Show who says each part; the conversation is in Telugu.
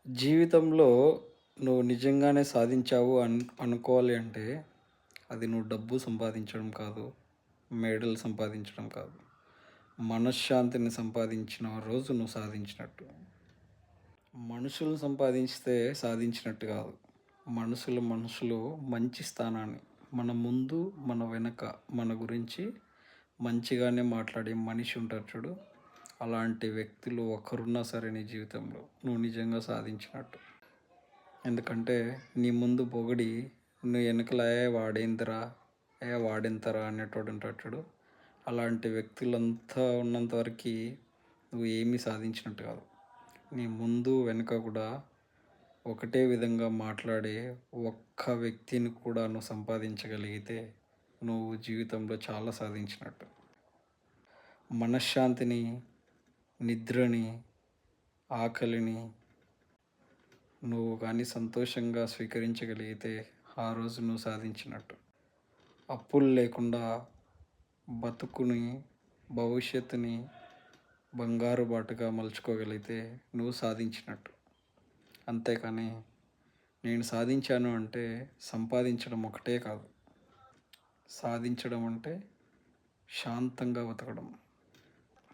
Speaker 1: జీవితంలో నువ్వు నిజంగానే సాధించావు అనుకోవాలి అంటే, అది నువ్వు డబ్బు సంపాదించడం కాదు, మెడల్ సంపాదించడం కాదు. మనశ్శాంతిని సంపాదించిన రోజు నువ్వు సాధించినట్టు. మనుషులను సంపాదించితే సాధించినట్టు కాదు. మనుషులు మంచి స్థానాన్ని మన ముందు, మన వెనక మన గురించి మంచిగానే మాట్లాడే మనిషి ఉంటాడు చూడు. అలాంటి వ్యక్తులు ఒకరున్నా సరే నీ జీవితంలో నువ్వు నిజంగా సాధించినట్టు. ఎందుకంటే నీ ముందు పొగిడి నువ్వు వెనకల వాడేందిరా, వాడెంతరా అనేటోడు ఉంటాడు చూడు. అలాంటి వ్యక్తులంతా ఉన్నంత వరకు నువ్వు ఏమీ సాధించినట్టు కాదు. నీ ముందు వెనుక కూడా ఒకటే విధంగా మాట్లాడే ఒక్క వ్యక్తిని కూడా నువ్వు సంపాదించగలిగితే నువ్వు జీవితంలో చాలా సాధించినట్టు. మనశ్శాంతిని, నిద్రని, ఆకలిని నువ్వు కానీ సంతోషంగా స్వీకరించగలిగితే ఆ రోజు నువ్వు సాధించినట్టు. అప్పులు లేకుండా బతుకుని, భవిష్యత్తుని బంగారు బాటగా మలుచుకోగలిగితే నువ్వు సాధించినట్టు. అంతేకాని నేను సాధించాను అంటే సంపాదించడం ఒకటే కాదు. సాధించడం అంటే శాంతంగా బతకడం.